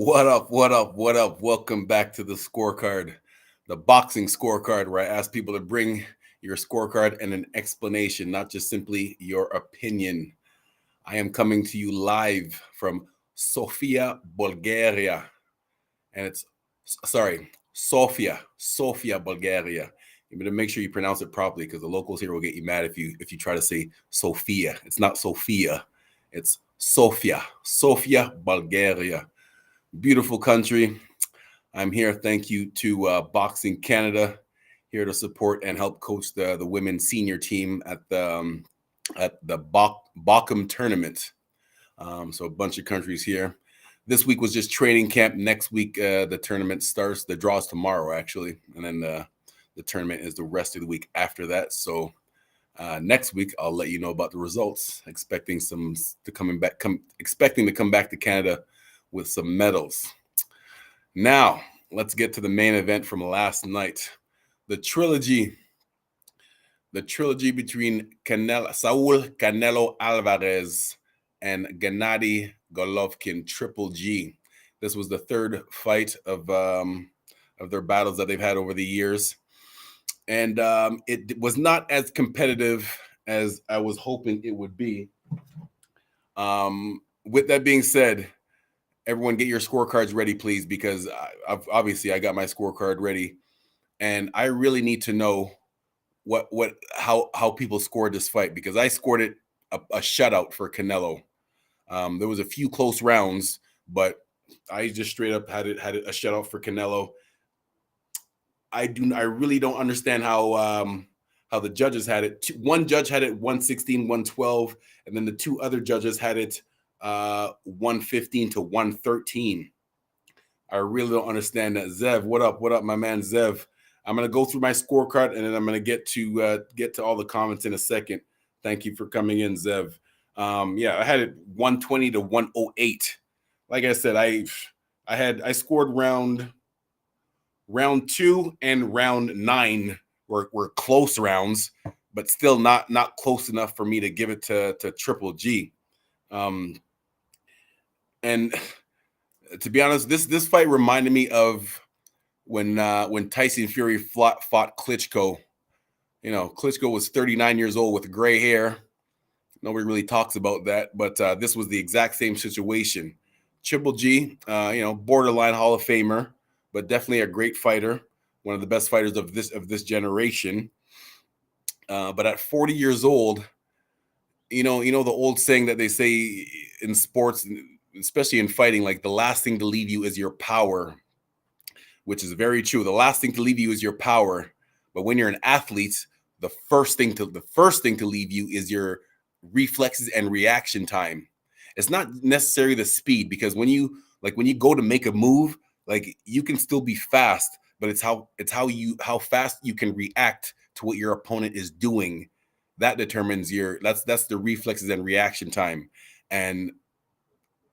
What up? What up? What up? Welcome back to the scorecard, the boxing scorecard, where I ask people to bring your scorecard and an explanation, not just simply your opinion. I am coming to you live from Sofia, Bulgaria. And Sofia, Bulgaria. You better make sure you pronounce it properly because the locals here will get you mad if you try to say Sofia. It's not Sofia, it's Sofia, Bulgaria. Beautiful country. I'm here. Thank you to Boxing Canada, here to support and help coach the women's senior team at the Bochum tournament. So a bunch of countries here. This week was just training camp. Next week, the tournament starts. The draw's tomorrow, actually, and then the tournament is the rest of the week after that. So next week, I'll let you know about the results. Expecting to come back to Canada with some medals. Now, let's get to the main event from last night. The trilogy between Saul Canelo Alvarez and Gennady Golovkin, Triple G. This was the third fight of their battles that they've had over the years. And it was not as competitive as I was hoping it would be. With that being said, everyone get your scorecards ready, please, because I got my scorecard ready, and I really need to know how people scored this fight, because I scored it a shutout for Canelo. There was a few close rounds, but I just straight up had it a shutout for Canelo. I really don't understand how the judges had it. One judge had it 116, 112, and then the two other judges had it 115 to 113. I really don't understand that. Zev, what up? What up, my man Zev? I'm gonna go through my scorecard and then I'm gonna get to all the comments in a second. Thank you for coming in, Zev. I had it 120 to 108. Like I said, I scored round 2 and round 9 were close rounds, but still not close enough for me to give it to Triple G. And to be honest, this fight reminded me of when Tyson Fury fought Klitschko. You know, Klitschko was 39 years old with gray hair. Nobody really talks about that, but this was the exact same situation. Triple G, borderline Hall of Famer, but definitely a great fighter, one of the best fighters of this generation. But at 40 years old, you know the old saying that they say in sports, especially in fighting, like the last thing to leave you is your power, which is very true. The last thing to leave you is your power. But when you're an athlete, the first thing to leave you is your reflexes and reaction time. It's not necessarily the speed, because when you go to make a move, like, you can still be fast, but it's how fast you can react to what your opponent is doing. That determines that's the reflexes and reaction time. And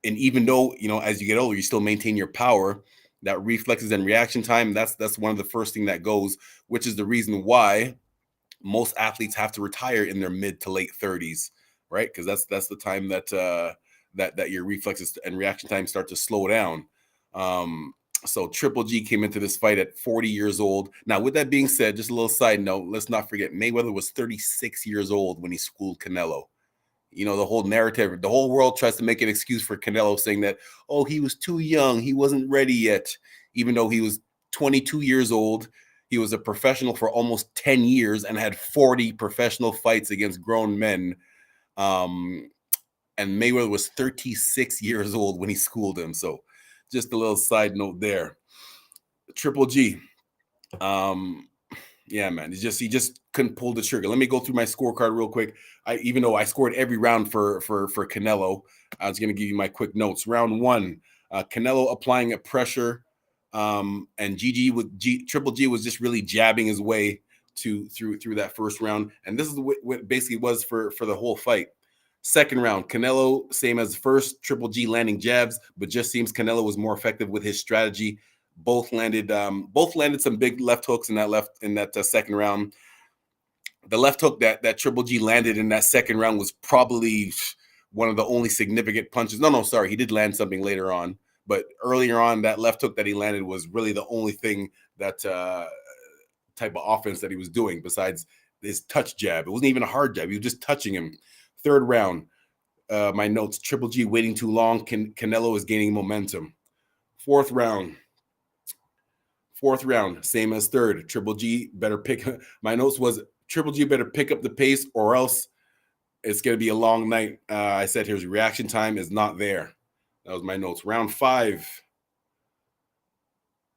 even though, as you get older, you still maintain your power, that reflexes and reaction time, that's one of the first thing that goes, which is the reason why most athletes have to retire in their mid to late 30s, right? Because that's the time that your reflexes and reaction time start to slow down. So Triple G came into this fight at 40 years old. Now, with that being said, just a little side note, let's not forget Mayweather was 36 years old when he schooled Canelo. The whole narrative, the whole world tries to make an excuse for Canelo, saying that, oh, he was too young, he wasn't ready yet, even though he was 22 years old. He was a professional for almost 10 years and had 40 professional fights against grown men. And Mayweather was 36 years old when he schooled him. So just a little side note there. Triple G. Yeah, man. He just couldn't pull the trigger. Let me go through my scorecard real quick. Even though I scored every round for Canelo, I was going to give you my quick notes. Round 1, Canelo applying a pressure, and Triple G was just really jabbing his way through that first round, and this is what it basically was for the whole fight. Second round, Canelo, same as the first, Triple G landing jabs, but just seems Canelo was more effective with his strategy. Both landed some big left hooks in that second round. The left hook that Triple G landed in that second round was probably one of the only significant punches. No, sorry, he did land something later on, But earlier on, that left hook that he landed was really the only thing that type of offense that he was doing besides his touch jab. It wasn't even a hard jab. He was just touching him. Third round, my notes, Triple G waiting too long. Canelo is gaining momentum. Fourth round, same as third. Triple G better pick. My notes was Triple G better pick up the pace or else it's going to be a long night. I said his reaction time is not there. That was my notes. Round 5.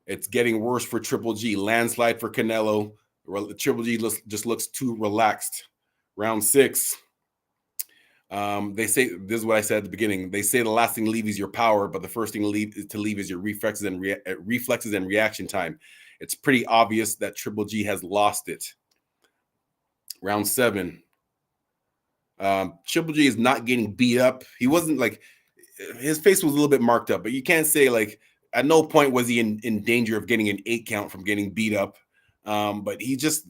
It's getting worse for Triple G. Landslide for Canelo. Triple G just looks too relaxed. Round 6. They say, this is what I said at the beginning. They say the last thing to leave is your power, but the first thing to leave is your reflexes and reaction time. It's pretty obvious that Triple G has lost it. Round 7. Triple G is not getting beat up. He wasn't like, his face was a little bit marked up, but you can't say like, at no point was he in danger of getting an 8 count from getting beat up. But he just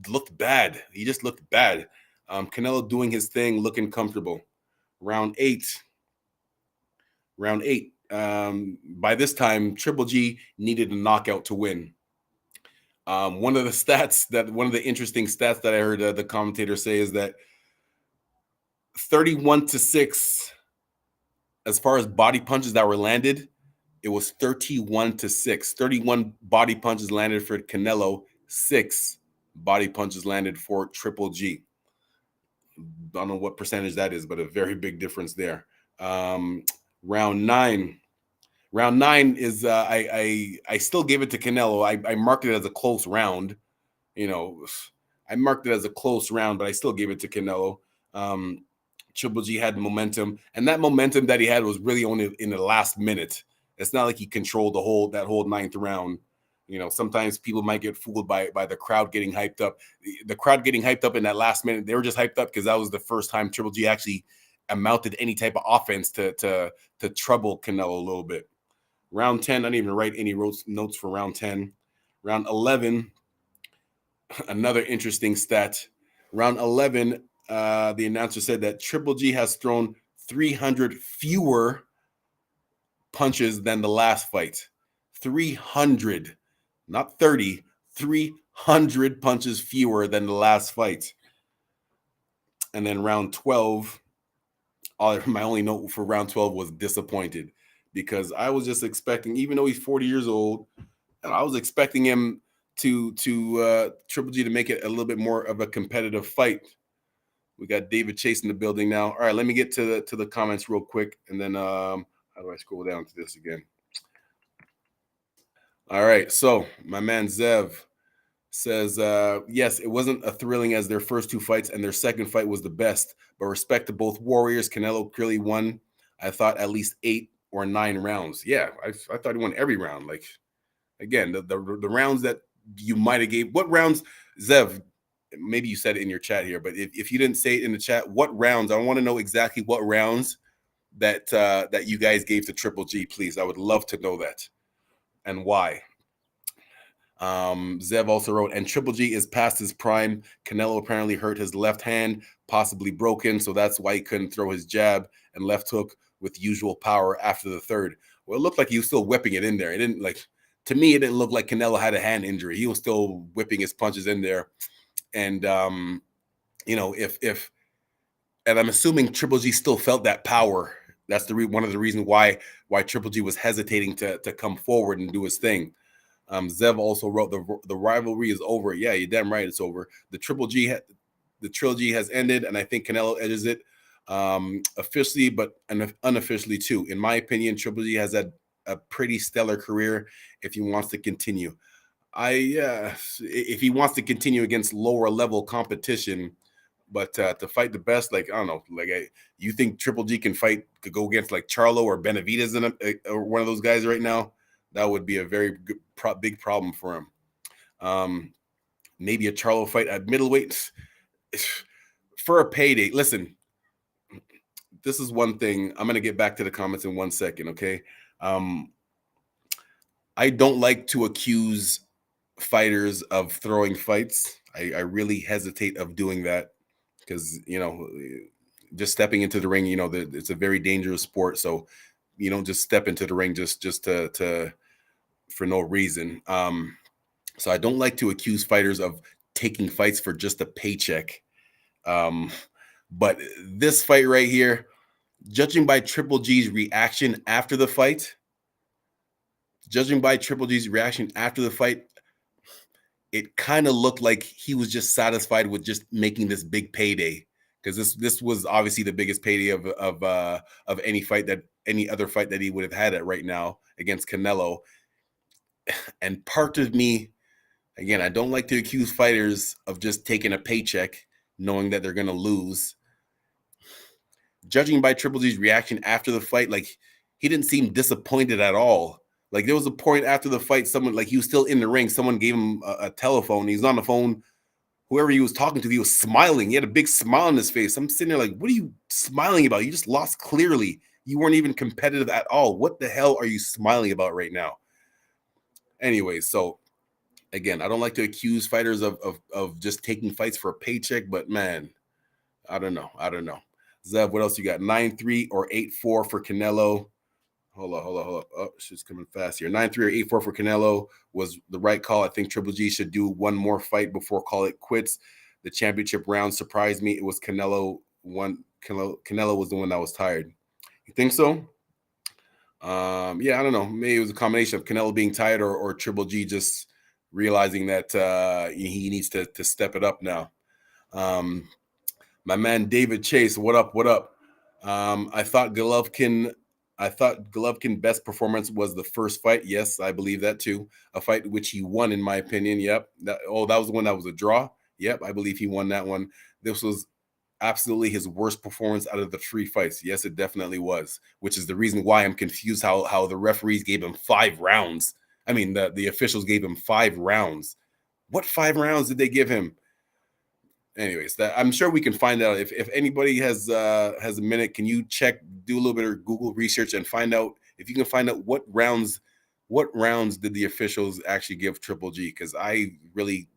looked bad. He just looked bad. Canelo doing his thing, looking comfortable. Round 8. By this time, Triple G needed a knockout to win. One of the interesting stats that I heard the commentator say is that 31-6, as far as body punches that were landed, it was 31-6. 31 body punches landed for Canelo, 6 body punches landed for Triple G. I don't know what percentage that is, but a very big difference there. Round 9. Round 9 is I still gave it to Canelo. I marked it as a close round. I marked it as a close round, but I still gave it to Canelo. Triple G had momentum, and that momentum that he had was really only in the last minute. It's not like he controlled that whole 9th round. Sometimes people might get fooled by the crowd getting hyped up. The crowd getting hyped up in that last minute, they were just hyped up because that was the first time Triple G actually amounted any type of offense to trouble Canelo a little bit. Round 10, I didn't even write any notes for round 10. Round 11, another interesting stat. Round 11, the announcer said that Triple G has thrown 300 fewer punches than the last fight. 300, not 30, 300 punches fewer than the last fight. And then round 12, my only note for round 12 was disappointed, because I was just expecting, even though he's 40 years old, I was expecting him to Triple G to make it a little bit more of a competitive fight. We got David Chase in the building now. All right, let me get to the comments real quick, and then how do I scroll down to this again? All right, so my man Zev says, yes, it wasn't as thrilling as their first 2 fights, and their second fight was the best, but respect to both warriors. Canelo clearly won, I thought, at least 8 or 9 rounds. Yeah, I thought he won every round. Like, again, the rounds that you might have gave. What rounds, Zev, maybe you said it in your chat here, but if you didn't say it in the chat, what rounds? I want to know exactly what rounds that you guys gave to Triple G, please. I would love to know that and why. Zev also wrote, and Triple G is past his prime. Canelo apparently hurt his left hand, possibly broken, so that's why he couldn't throw his jab and left hook with usual power after the third. Well, it looked like he was still whipping it in there. It didn't to me, it didn't look like Canelo had a hand injury. He was still whipping his punches in there. And, if and I'm assuming Triple G still felt that power. That's one of the reasons why Triple G was hesitating to come forward and do his thing. Zev also wrote, the rivalry is over. Yeah, you're damn right, it's over. The trilogy has ended, and I think Canelo edges it officially, but unofficially too. In my opinion, Triple G has had a pretty stellar career if he wants to continue. If he wants to continue against lower level competition, but to fight the best, I don't know, you think Triple G could go against like Charlo or Benavidez or one of those guys right now? That would be a very big problem for him. Maybe a Charlo fight at middleweight for a payday. Listen, this is one thing. I'm going to get back to the comments in 1 second, okay? I don't like to accuse fighters of throwing fights. I really hesitate of doing that because, just stepping into the ring, it's a very dangerous sport. So you don't just step into the ring just to for no reason. So I don't like to accuse fighters of taking fights for just a paycheck. But this fight right here, judging by Triple G's reaction after the fight, it kind of looked like he was just satisfied with just making this big payday, because this was obviously the biggest payday of any other fight that he would have had right now against Canelo. And part of me, again, I don't like to accuse fighters of just taking a paycheck knowing that they're going to lose. Judging by Triple G's reaction after the fight, like, he didn't seem disappointed at all. Like, there was a point after the fight, someone, like, he was still in the ring, someone gave him a telephone. He's on the phone. Whoever he was talking to, he was smiling. He had a big smile on his face. I'm sitting there like, what are you smiling about? You just lost clearly. You weren't even competitive at all. What the hell are you smiling about right now? Anyway, so again, I don't like to accuse fighters of just taking fights for a paycheck, but man, I don't know. Zev, what else you got? 9-3 or 8-4 for Canelo. Hold on. Oh, she's coming fast here. 9-3 or 8-4 for Canelo was the right call. I think Triple G should do one more fight before call it quits. The championship round surprised me. It was Canelo was the one that was tired. You think so? Yeah, I don't know. Maybe it was a combination of Canelo being tired or Triple G just realizing that he needs to step it up now. My man David Chase, what up? I thought Golovkin best performance was the first fight. Yes, I believe that too. A fight which he won, in my opinion. Yep. That was the one that was a draw. Yep, I believe he won that one. This was absolutely his worst performance out of the 3 fights. Yes, it definitely was, which is the reason why I'm confused how the referees gave him 5 rounds. I mean, the officials gave him 5 rounds. What 5 rounds did they give him? Anyways, that I'm sure we can find out. If anybody has a minute, can you do a little bit of Google research and find out if you can find out what rounds did the officials actually give Triple G? Because I really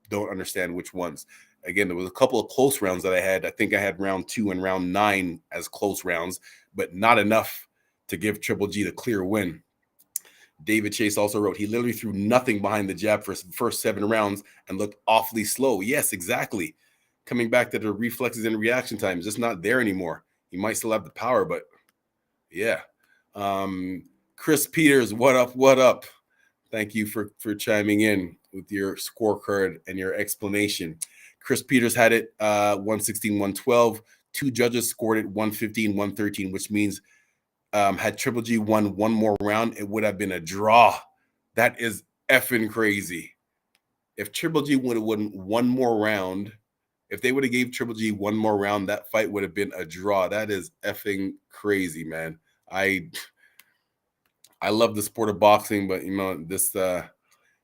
don't understand which ones. Again, there was a couple of close rounds that I had. I think I had round 2 and round 9 as close rounds, but not enough to give Triple G the clear win. David Chase also wrote, he literally threw nothing behind the jab for his first 7 rounds and looked awfully slow. Yes, exactly. Coming back to the reflexes and reaction time, just not there anymore. He might still have the power, but yeah. Chris Peters, what up? Thank you for chiming in with your scorecard and your explanation. Chris Peters had it 116-112. 2 judges scored it 115-113, which means had Triple G won one more round, it would have been a draw. That is effing crazy. If Triple G would have won one more round, if they would have gave Triple G one more round, that fight would have been a draw. That is effing crazy, man. I love the sport of boxing, but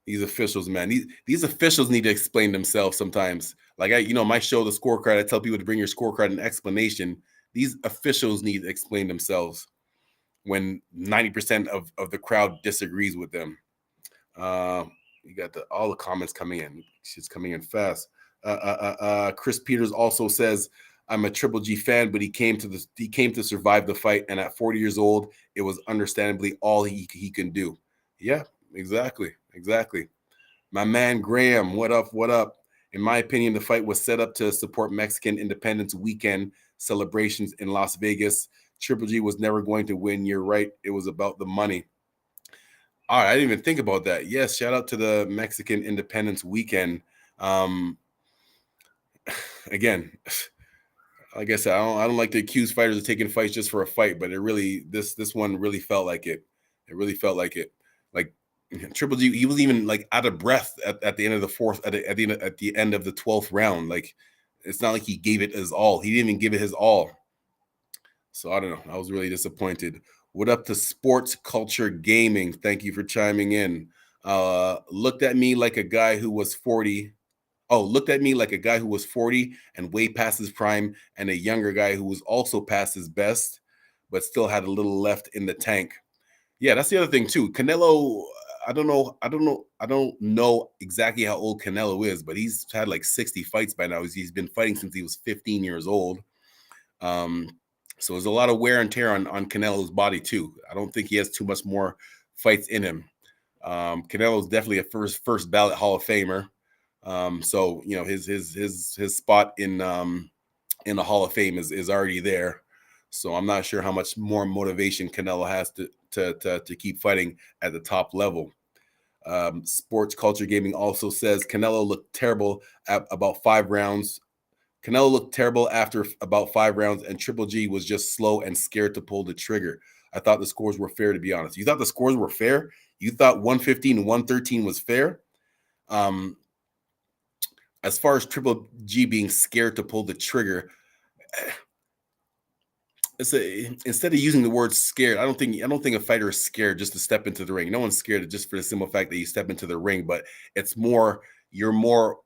these officials, man, these officials need to explain themselves sometimes. Like my show, The Scorecard, I tell people to bring your scorecard and explanation. These officials need to explain themselves when 90% of the crowd disagrees with them. You got all the comments coming in. She's coming in fast. Chris Peters also says, I'm a Triple G fan, but he came to survive the fight, and at 40 years old, it was understandably all he can do. Yeah, exactly. My man Graham, what up? In my opinion, the fight was set up to support Mexican Independence Weekend celebrations in Las Vegas. Triple G was never going to win. You're right. It was about the money. All right, I didn't even think about that. Yes, shout out to the Mexican Independence Weekend. Again, like I said, I don't like to accuse fighters of taking fights just for a fight, but this one really felt like it. It really felt like it. Like Triple G, he was even like out of breath at the end of the 4th, at the end of the 12th round. Like, it's not like he gave it his all. He didn't even give it his all. So I don't know. I was really disappointed. What up to Sports Culture Gaming? Thank you for chiming in. Looked at me like a guy who was 40. Oh, looked at me like a guy who was 40 and way past his prime, and a younger guy who was also past his best, but still had a little left in the tank. Yeah, that's the other thing too. Canelo, I don't know exactly how old Canelo is, but he's had like 60 fights by now. He's been fighting since he was 15 years old. So there's a lot of wear and tear on Canelo's body too. I don't think he has too much more fights in him. Canelo is definitely a first ballot Hall of Famer. So his spot in the Hall of Fame is already there. So I'm not sure how much more motivation Canelo has to keep fighting at the top level. Sports Culture Gaming also says Canelo looked terrible at about 5 rounds. Canelo looked terrible after about 5 rounds, and Triple G was just slow and scared to pull the trigger. I thought the scores were fair, to be honest. You thought the scores were fair? You thought 115 and 113 was fair? As far as Triple G being scared to pull the trigger, instead of using the word scared, I don't think a fighter is scared just to step into the ring. No one's scared just for the simple fact that you step into the ring, but it's more you're more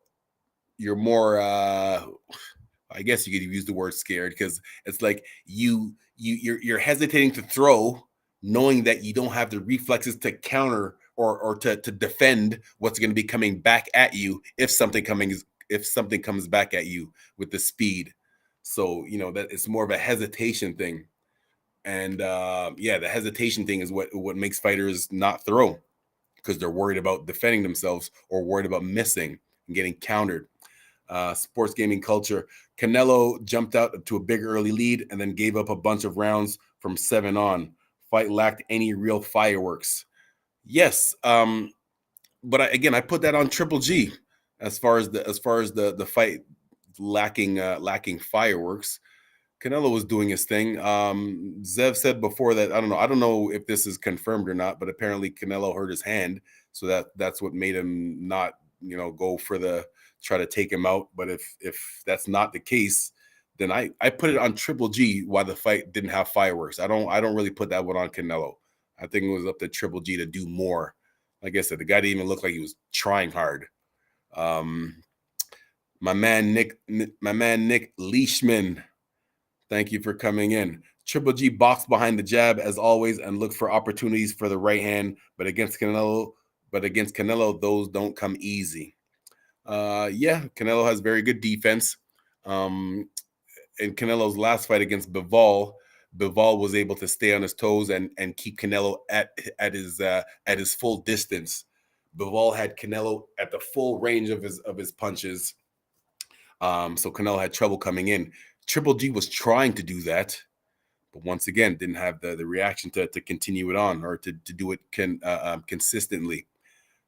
I guess you could use the word scared, because it's like you're hesitating to throw, knowing that you don't have the reflexes to counter or to defend what's going to be coming back at you if something comes back at you with the speed. So that it's more of a hesitation thing, and the hesitation thing is what makes fighters not throw, because they're worried about defending themselves or worried about missing and getting countered. Sports Gaming Culture, Canelo jumped out to a big early lead and then gave up a bunch of rounds from 7 on. Fight lacked any real fireworks. Yes, but I put that on Triple G as far as the fight lacking fireworks. Canelo was doing his thing. Zev said before that, I don't know if this is confirmed or not, but apparently Canelo hurt his hand, so that's what made him not go for the try to take him out. But if that's not the case, then I put it on Triple G why the fight didn't have fireworks. I don't really put that one on Canelo. I think it was up to Triple G to do more. Like I said, the guy didn't even look like he was trying hard. My man Nick Leishman, thank you for coming in. Triple G boxed behind the jab as always and looked for opportunities for the right hand, but against Canelo, those don't come easy. Canelo has very good defense. In Canelo's last fight against Bivol was able to stay on his toes and keep Canelo at his full distance. Bivol had Canelo at the full range of his punches. So Canelo had trouble coming in. Triple G was trying to do that, but once again didn't have the reaction to continue it on or to do it consistently.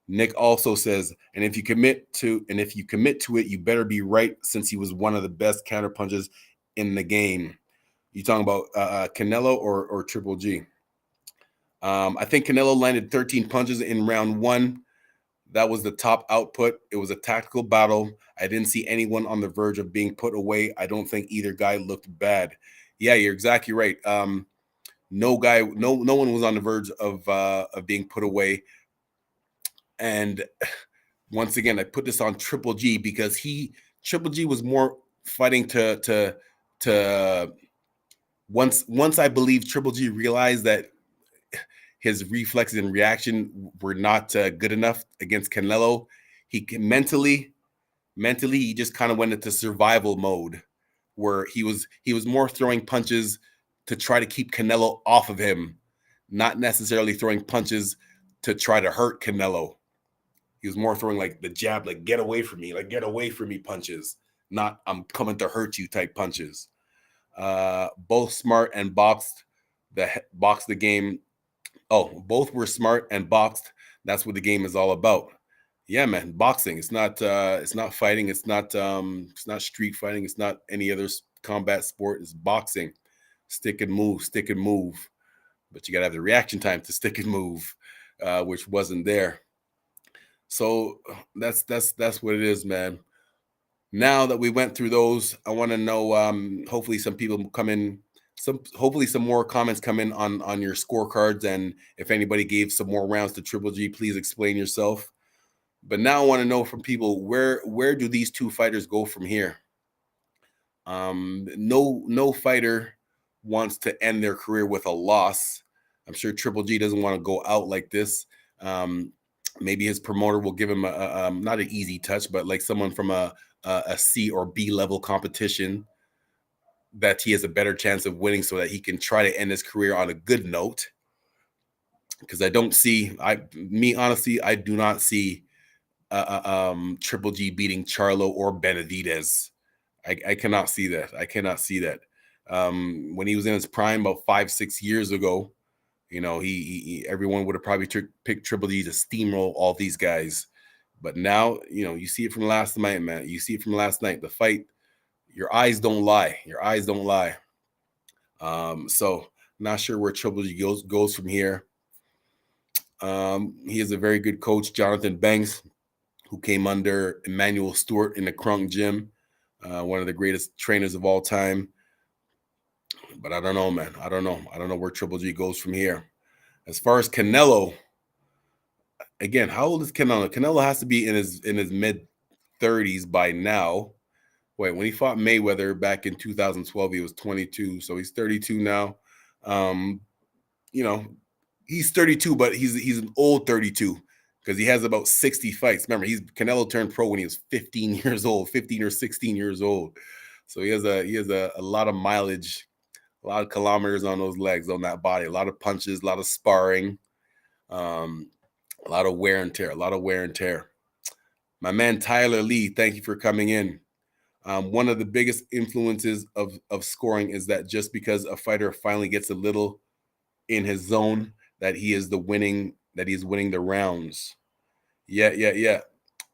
Nick also says, and if you commit to it, you better be right, since he was one of the best counter punches in the game. You talking about Canelo or Triple G? I think Canelo landed 13 punches in round 1. That was the top output. It was a tactical battle. I didn't see anyone on the verge of being put away. I don't think either guy looked bad. Yeah, you're exactly right. No one was on the verge of being put away. And once again, I put this on Triple G because Triple G was more fighting to once I believe Triple G realized that his reflexes and reaction were not good enough against Canelo. He mentally he just kind of went into survival mode, where he was more throwing punches to try to keep Canelo off of him, not necessarily throwing punches to try to hurt Canelo. He was more throwing like the jab, like get away from me punches, not I'm coming to hurt you type punches. Both smart and boxed the game. Oh, both were smart and boxed. That's what the game is all about. Yeah, man, boxing. It's not fighting. It's not street fighting. It's not any other combat sport. It's boxing. Stick and move. But you gotta have the reaction time to stick and move, which wasn't there. So that's what it is, man. Now that we went through those, I want to know. Hopefully, some people come in. Hopefully some more comments come in on your scorecards, and if anybody gave some more rounds to Triple G, please explain yourself. But now I want to know from people, where do these two fighters go from here? No fighter wants to end their career with a loss. I'm sure Triple G doesn't want to go out like this. Maybe his promoter will give him not an easy touch, but like someone from a C or B level competition. that he has a better chance of winning so that he can try to end his career on a good note. Because I don't see, honestly, I do not see Triple G beating Charlo or Benavidez. I cannot see that. I cannot see that. When he was in his prime about 5-6 years ago, you know, he everyone would have probably picked Triple G to steamroll all these guys. But now, you know, you see it from last night, man. You see it from last night. The fight, your eyes don't lie. Your eyes don't lie. So not sure where Triple G goes from here. He is a very good coach, Jonathan Banks, who came under Emmanuel Stewart in the Crunk Gym, one of the greatest trainers of all time. But I don't know, man. I don't know. I don't know where Triple G goes from here. As far as Canelo, again, how old is Canelo? Canelo has to be in his mid 30s by now. Wait, when he fought Mayweather back in 2012, he was 22, so he's 32 now. You know, he's 32, but he's an old 32 because he has about 60 fights. Remember, Canelo turned pro when he was 15 years old, 15 or 16 years old. So he has a lot of mileage, a lot of kilometers on those legs, on that body, a lot of punches, a lot of sparring, a lot of wear and tear, My man Tyler Lee, thank you for coming in. One of the biggest influences of scoring is that just because a fighter finally gets a little in his zone, that he's winning the rounds. Yeah.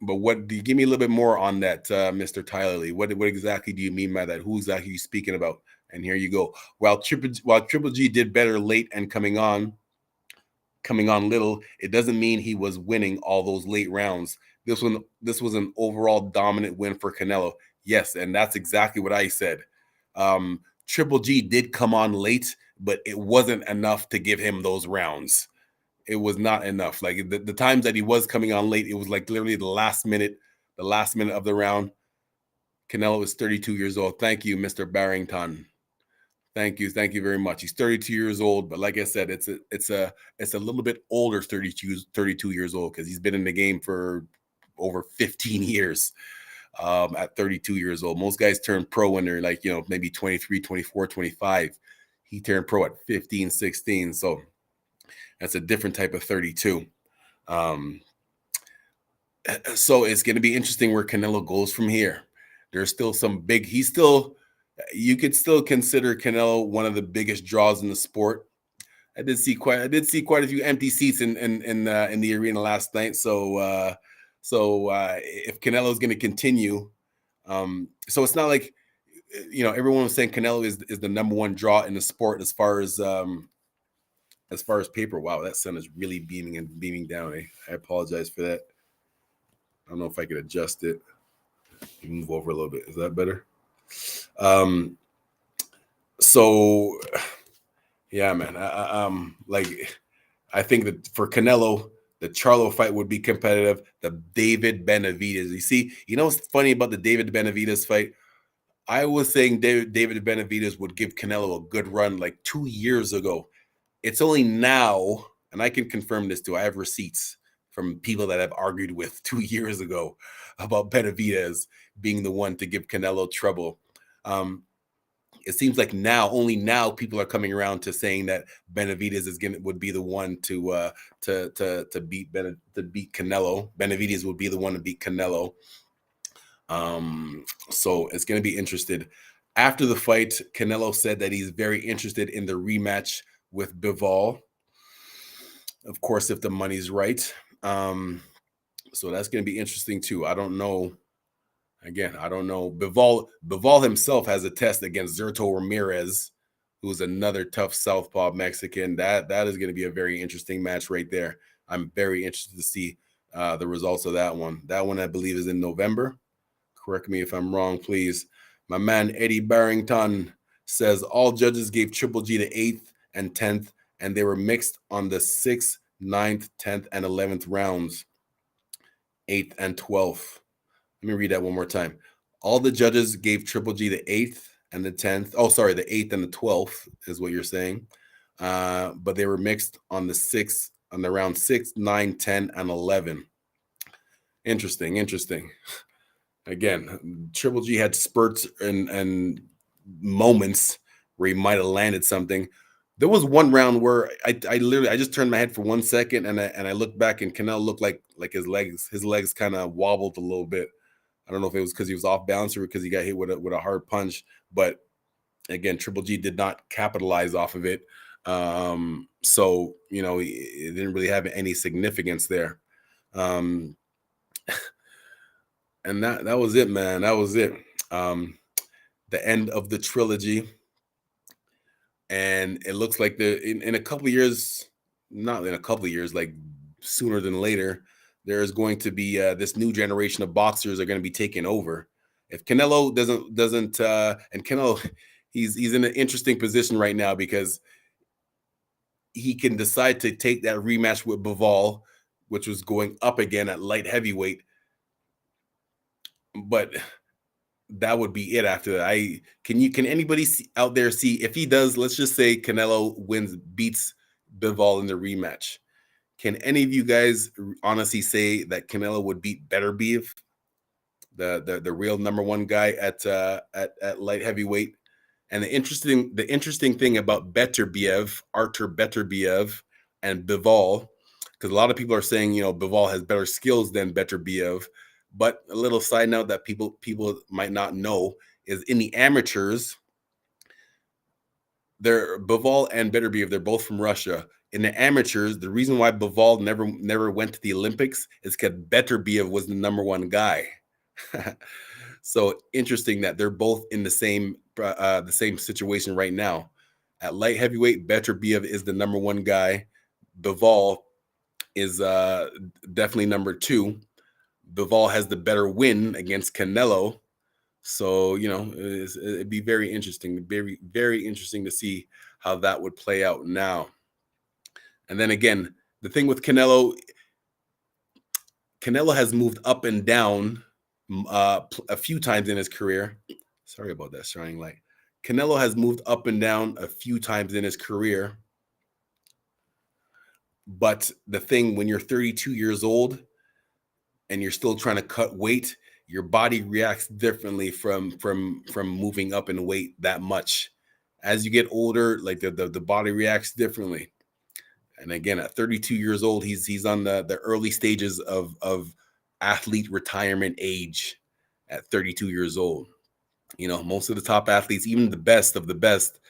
But what do you give me a little bit more on that, Mr. Tyler Lee? What exactly do you mean by that? Who exactly are you speaking about? And here you go. While Triple G did better late and coming on little, it doesn't mean he was winning all those late rounds. This was an overall dominant win for Canelo. Yes, and that's exactly what I said. Triple G did come on late, but it wasn't enough to give him those rounds. It was not enough. Like the times that he was coming on late, it was like literally the last minute of the round. Canelo is 32 years old. Thank you, Mr. Barrington. Thank you very much. He's 32 years old, but like I said, it's a little bit older 32 years old because he's been in the game for over 15 years. At 32 years old, most guys turn pro when they're like, you know, maybe 23, 24, 25. He turned pro at 15, 16. So that's a different type of 32. So it's going to be interesting where Canelo goes from here. There's still you could still consider Canelo one of the biggest draws in the sport. I did see quite a few empty seats in the arena last night. So if Canelo is going to continue, so it's not like, you know, everyone was saying Canelo is the number one draw in the sport as far as paper. Wow, that sun is really beaming down. I apologize for that. I don't know if I could adjust it. Move over a little bit. Is that better? So yeah, man. I think that for Canelo, the Charlo fight would be competitive. The David Benavidez. You know what's funny about the David Benavidez fight? I was saying David Benavidez would give Canelo a good run like 2 years ago. It's only now, and I can confirm this too, I have receipts from people that I've argued with 2 years ago about Benavidez being the one to give Canelo trouble. It seems like only now, people are coming around to saying that Benavidez would be the one to beat Canelo. Benavidez would be the one to beat Canelo. So it's going to be interesting. After the fight, Canelo said that he's very interested in the rematch with Bivol. Of course, if the money's right. So that's going to be interesting too. I don't know. Again, I don't know. Bivol himself has a test against Zurto Ramirez, who's another tough southpaw Mexican. That is going to be a very interesting match right there. I'm very interested to see the results of that one. That one, I believe, is in November. Correct me if I'm wrong, please. My man Eddie Barrington says all judges gave Triple G the 8th and 10th, and they were mixed on the 6th, 9th, 10th, and 11th rounds. 8th and 12th. Let me read that one more time. All the judges gave Triple G the 8th and the 10th. Oh, sorry, the 8th and the 12th is what you're saying. But they were mixed on the 6th, on the round 6, 9, 10, and 11. Interesting. Again, Triple G had spurts and moments where he might have landed something. There was one round where I literally I just turned my head for 1 second and I looked back and Canelo looked like his legs kind of wobbled a little bit. I don't know if it was because he was off balance or because he got hit with a hard punch, but again, Triple G did not capitalize off of it. So it didn't really have any significance there. And that was it, man. That was it. The end of the trilogy. And it looks like in a couple of years, not in a couple of years, like sooner than later, there is going to be this new generation of boxers are going to be taking over. If Canelo doesn't and Canelo, he's in an interesting position right now because he can decide to take that rematch with Bivol, which was going up again at light heavyweight, but that would be it after that. Can anybody out there see if he does? Let's just say Canelo beats Bivol in the rematch. Can any of you guys honestly say that Canelo would beat Beterbiev, the real number one guy at light heavyweight? And the interesting thing about Artur Beterbiev, and Bivol, because a lot of people are saying Bivol has better skills than Beterbiev. But a little side note that people might not know is in the amateurs, Bivol and Beterbiev, they're both from Russia. In the amateurs, the reason why Bivol never went to the Olympics is because Beterbiev was the number one guy. So interesting that they're both in the same situation right now. At light heavyweight, Beterbiev is the number one guy. Bivol is definitely number two. Bivol has the better win against Canelo. So, it'd be very interesting, very, very interesting to see how that would play out now. And then again, the thing with Canelo has moved up and down a few times in his career. Sorry about that shining light. Canelo has moved up and down a few times in his career. But the thing, when you're 32 years old, and you're still trying to cut weight, your body reacts differently from moving up in weight that much. As you get older, like the body reacts differently. And again, at 32 years old, he's on the early stages of athlete retirement age at 32 years old. Most of the top athletes, even the best of the best,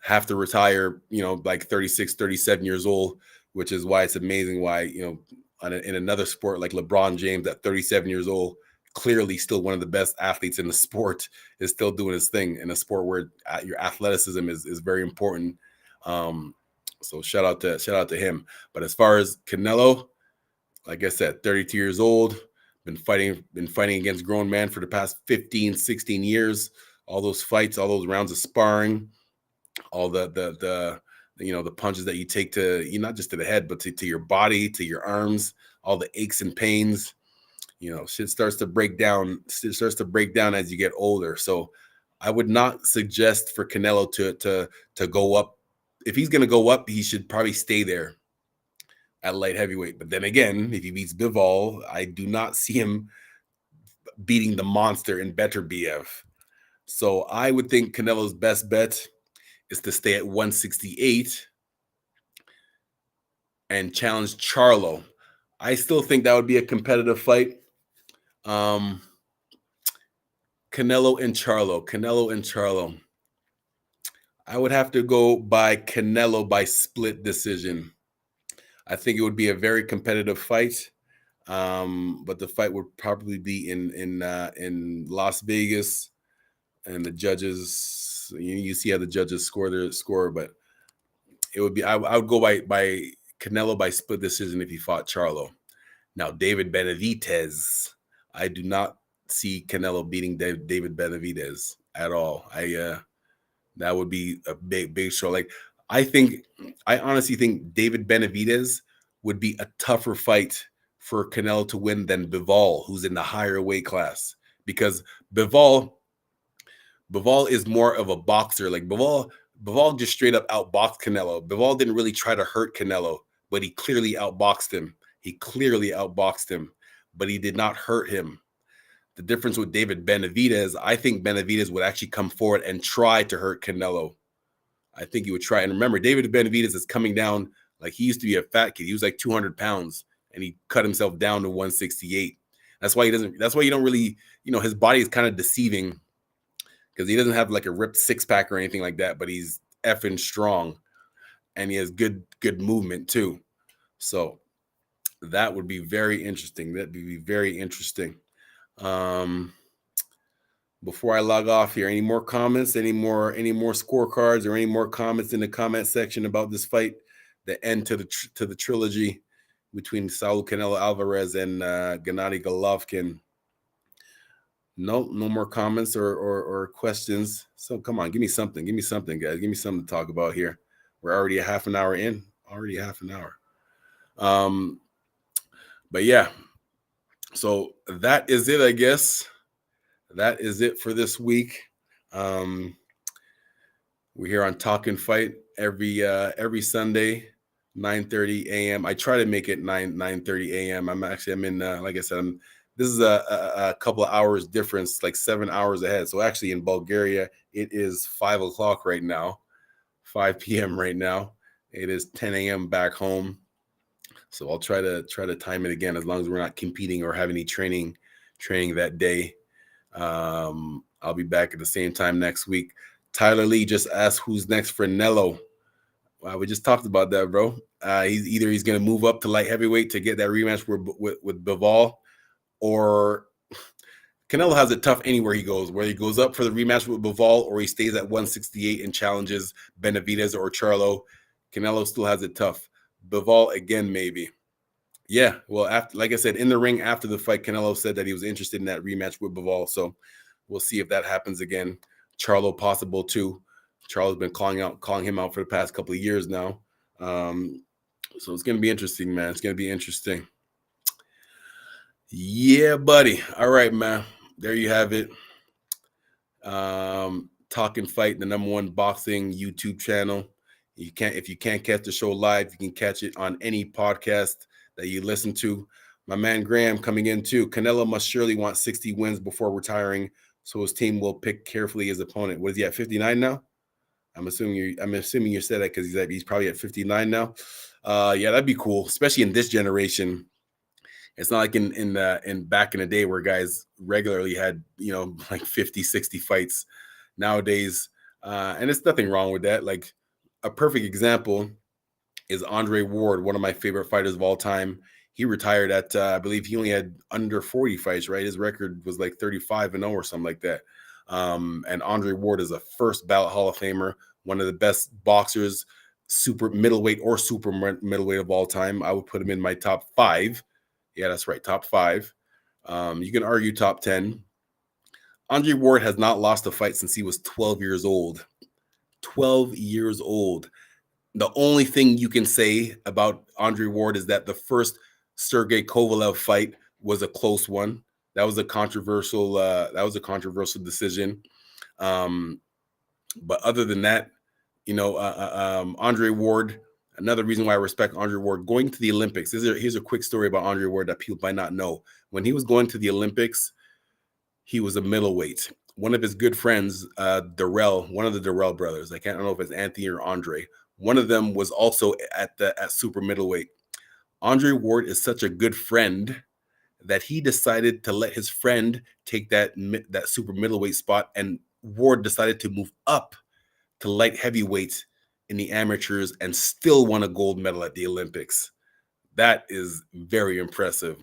have to retire, like 36, 37 years old, which is why it's amazing why, in another sport like LeBron James at 37 years old, clearly still one of the best athletes in the sport, is still doing his thing in a sport where your athleticism is very important. So shout out to him. But as far as Canelo, like I said, 32 years old, been fighting against grown men for the past 15, 16 years. All those fights, all those rounds of sparring, all the punches that you take to not just to the head, but to your body, to your arms, all the aches and pains, shit starts to break down. It starts to break down as you get older. So I would not suggest for Canelo to go up. If he's going to go up, he should probably stay there at light heavyweight. But then again, if he beats Bivol, I do not see him beating the monster in Beterbiev. So I would think Canelo's best bet is to stay at 168 and challenge Charlo. I still think that would be a competitive fight. Canelo and Charlo. I would have to go by Canelo by split decision. I think it would be a very competitive fight. But the fight would probably be in Las Vegas, and the judges, you see how the judges score, but it would be I would go by Canelo by split decision if he fought Charlo. Now, David Benavidez, I do not see Canelo beating David Benavidez at all. That would be a big show. Like, I honestly think David Benavidez would be a tougher fight for Canelo to win than Bivol, who's in the higher weight class, because Bivol is more of a boxer. Like Bivol just straight up outboxed Canelo. Bivol didn't really try to hurt Canelo, but he clearly outboxed him. But he did not hurt him. The difference with David Benavidez, I think Benavidez would actually come forward and try to hurt Canelo. I think he would try. And remember, David Benavidez is coming down like he used to be a fat kid. He was like 200 pounds, and he cut himself down to 168. That's why he doesn't. That's why you don't really, his body is kind of deceiving because he doesn't have like a ripped six pack or anything like that. But he's effing strong, and he has good movement too. So that would be very interesting. That'd be very interesting. Before I log off here, any more comments, any more scorecards, or any more comments in the comment section about this fight, the end to the trilogy between Saul Canelo Alvarez and Gennady Golovkin? No more comments or questions. So come on, give me something, guys. Give me something to talk about here. We're already a half an hour in. But yeah, so that is it, I guess. That is it for this week. We're here on Talkin Fight every Sunday, 9:30 a.m. I try to make it 9:30 a.m. I'm in like I said, this is a couple of hours difference, like 7 hours ahead. So actually in Bulgaria, it is 5 o'clock right now, 5 p.m. right now. It is 10 a.m. back home. So I'll try to time it again, as long as we're not competing or have any training that day. I'll be back at the same time next week. Tyler Lee just asked who's next for Nello. Wow, we just talked about that, bro. He's going to move up to light heavyweight to get that rematch with Bivol, or Canelo has it tough anywhere he goes, whether he goes up for the rematch with Bivol or he stays at 168 and challenges Benavidez or Charlo. Canelo still has it tough. Bivol again, maybe. Yeah, well, after, like I said, in the ring after the fight, Canelo said that he was interested in that rematch with Bivol. So we'll see if that happens again. Charlo possible too. Charlo's been calling him out for the past couple of years now. So it's going to be interesting, man. It's going to be interesting. Yeah, buddy. All right, man. There you have it. Talkin Fight, the #1 boxing YouTube channel. If you can't catch the show live, you can catch it on any podcast that you listen to. My man Graham coming in too. Canelo must surely want 60 wins before retiring, so his team will pick carefully his opponent. What is he at, 59 now? I'm assuming you said that because he's probably at 59 now. Yeah, that'd be cool, especially in this generation. It's not like in back in the day where guys regularly had, like 50, 60 fights. Nowadays, and it's nothing wrong with that. Like a perfect example is Andre Ward, one of my favorite fighters of all time. He retired at, I believe he only had under 40 fights, right? His record was like 35-0 or something like that. And Andre Ward is a first ballot Hall of Famer, one of the best boxers, super middleweight or super middleweight of all time. I would put him in my top 5. Yeah, that's right, top 5. You can argue top 10. Andre Ward has not lost a fight since he was 12 years old. 12 years old. The only thing you can say about Andre Ward is that the first Sergey Kovalev fight was a close one. That was a controversial decision. But other than that, Andre Ward, another reason why I respect Andre Ward, going to the Olympics. Here's a quick story about Andre Ward that people might not know. When he was going to the Olympics, he was a middleweight. One of his good friends, Darrell, one of the Darrell brothers, I don't know if it's Anthony or Andre, one of them was also at super middleweight. Andre Ward is such a good friend that he decided to let his friend take that super middleweight spot, and Ward decided to move up to light heavyweight in the amateurs and still won a gold medal at the Olympics. That is very impressive.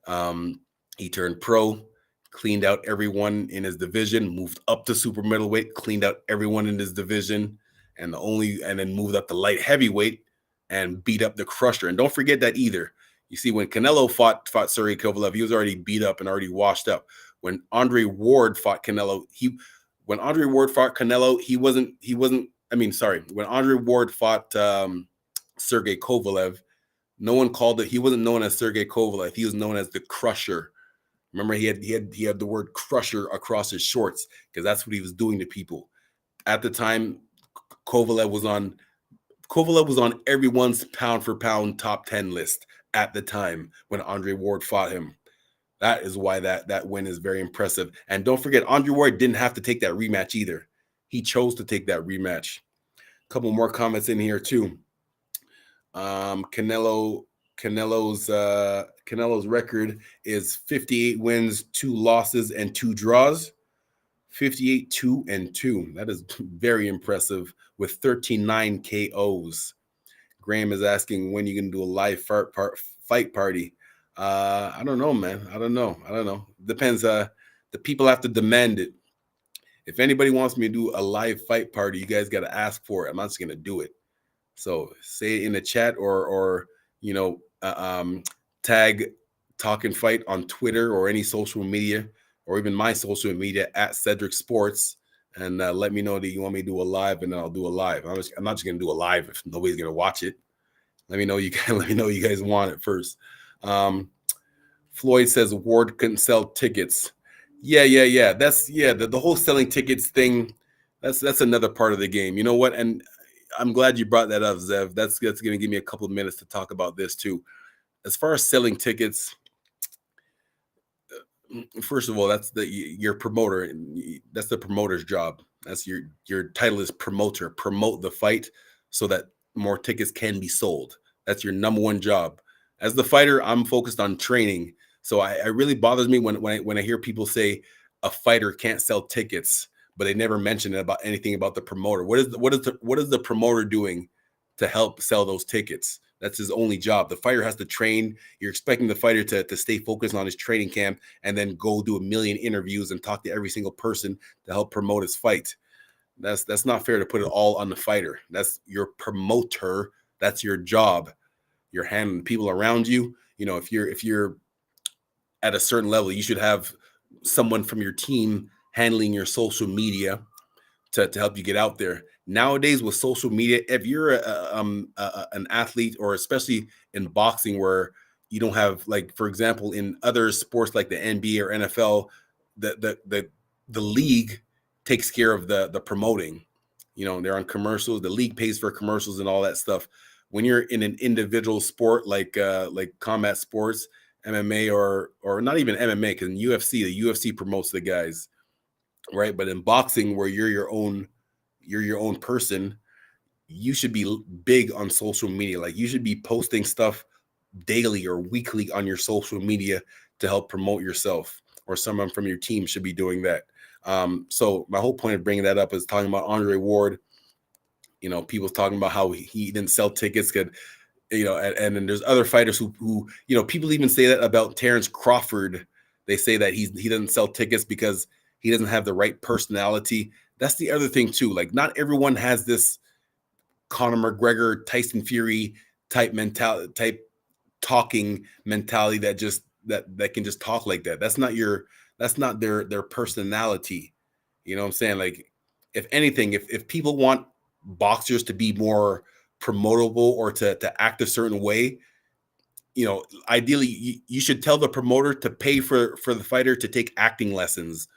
He turned pro, cleaned out everyone in his division, moved up to super middleweight, cleaned out everyone in his division, and then moved up to light heavyweight and beat up the Crusher. And don't forget that either. You see, when Canelo fought Sergey Kovalev, he was already beat up and already washed up. When Andre Ward fought Canelo, when Andre Ward fought Sergey Kovalev, no one called it. He wasn't known as Sergey Kovalev. He was known as the Crusher. Remember, he had the word Crusher across his shorts because that's what he was doing to people. At the time, Kovalev was on everyone's pound for pound top 10 list at the time when Andre Ward fought him. That is why that win is very impressive. And don't forget, Andre Ward didn't have to take that rematch either. He chose to take that rematch. A couple more comments in here too. Canelo's record is 58 wins, 2 losses, and 2 draws. 58, 2-2. That is very impressive with 13 KOs. Graham is asking when you can do a live fight party. I don't know, man. I don't know. Depends. The people have to demand it. If anybody wants me to do a live fight party, you guys got to ask for it. I'm not just gonna do it. So say it in the chat or tag Talkin Fight on Twitter or any social media or even my social media at Cedric Sports, and let me know that you want me to do a live, and then I'll do a live. I'm not just gonna do a live if nobody's gonna watch it. Let me know you guys want it first. Floyd says Ward couldn't sell tickets. Yeah. That's the whole selling tickets thing. That's another part of the game. You know what? And I'm glad you brought that up, Zev. That's going to give me a couple of minutes to talk about this too. As far as selling tickets, first of all, that's your promoter. That's the promoter's job. That's your title is promoter. Promote the fight so that more tickets can be sold. That's your number one job. As the fighter, I'm focused on training. So it really bothers me when I hear people say a fighter can't sell tickets, but they never mention anything about the promoter. What is the promoter doing to help sell those tickets? That's his only job. The fighter has to train. You're expecting the fighter to stay focused on his training camp and then go do a million interviews and talk to every single person to help promote his fight. That's not fair to put it all on the fighter. That's your promoter. That's your job. You're handling people around you. You know, if you're at a certain level, you should have someone from your team handling your social media to help you get out there. Nowadays with social media, if you're an athlete, or especially in boxing where you don't have, like, for example, in other sports like the NBA or NFL, the league takes care of the promoting. You know, they're on commercials. The league pays for commercials and all that stuff. When you're in an individual sport like combat sports, MMA or not even MMA, because in the UFC promotes the guys, right? But in boxing, where you're your own person, you should be big on social media. Like, you should be posting stuff daily or weekly on your social media to help promote yourself, or someone from your team should be doing that. So my whole point of bringing that up is talking about Andre Ward. You know, people talking about how he didn't sell tickets. You know, and then there's other fighters who you know, people even say that about Terrence Crawford. They say that he doesn't sell tickets because he doesn't have the right personality. That's the other thing too. Like, not everyone has this Conor McGregor, Tyson Fury type mentality, type talking mentality that just that can just talk like that. That's not their personality. You know what I'm saying? Like, if anything, if people want boxers to be more promotable or to act a certain way, you know, ideally you should tell the promoter to pay for the fighter to take acting lessons.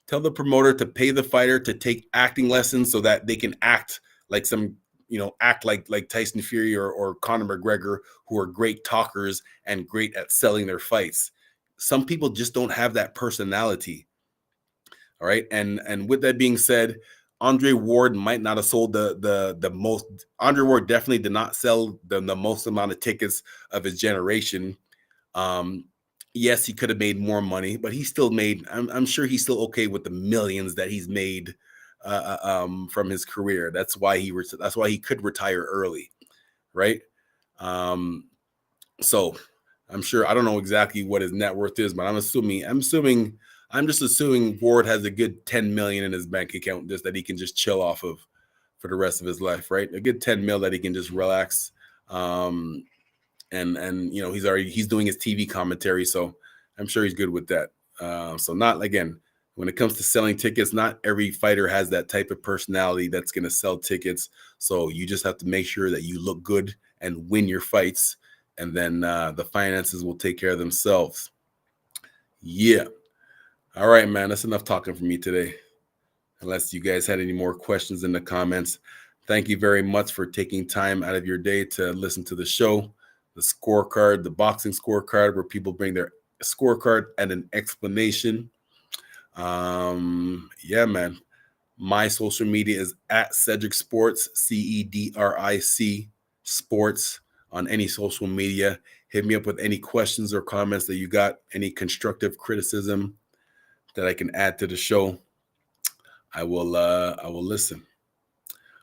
Tell the promoter to pay the fighter to take acting lessons so that they can act like act like Tyson Fury or Conor McGregor, who are great talkers and great at selling their fights. Some people just don't have that personality. All right. And with that being said, Andre Ward might not have sold the most. Andre Ward definitely did not sell the most amount of tickets of his generation. Yes, he could have made more money, but he still made. I'm sure he's still okay with the millions that he's made from his career. That's why he could retire early, right? So I'm sure, I don't know exactly what his net worth is, but I'm just assuming Ward has a good 10 million in his bank account, just that he can just chill off of for the rest of his life, right? A good 10 mil that he can just relax. And you know, he's doing his TV commentary, so I'm sure he's good with that. So not, again, when it comes to selling tickets, not every fighter has that type of personality that's going to sell tickets. So you just have to make sure that you look good and win your fights, and then the finances will take care of themselves. Yeah. All right, man. That's enough talking for me today. Unless you guys had any more questions in the comments. Thank you very much for taking time out of your day to listen to the show, the scorecard, the boxing scorecard, where people bring their scorecard and an explanation. Yeah, man. My social media is at Cedric Sports, CEDRIC Sports on any social media. Hit me up with any questions or comments that you got, any constructive criticism that I can add to the show. I will listen.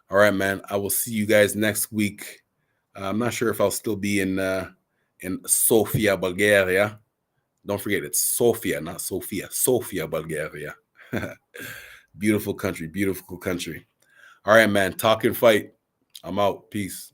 All right, man. I will see you guys next week. I'm not sure if I'll still be in Sofia, Bulgaria. Don't forget, it's Sofia, not Sofia. Sofia, Bulgaria. Beautiful country, beautiful country. All right, man. Talk and fight. I'm out. Peace.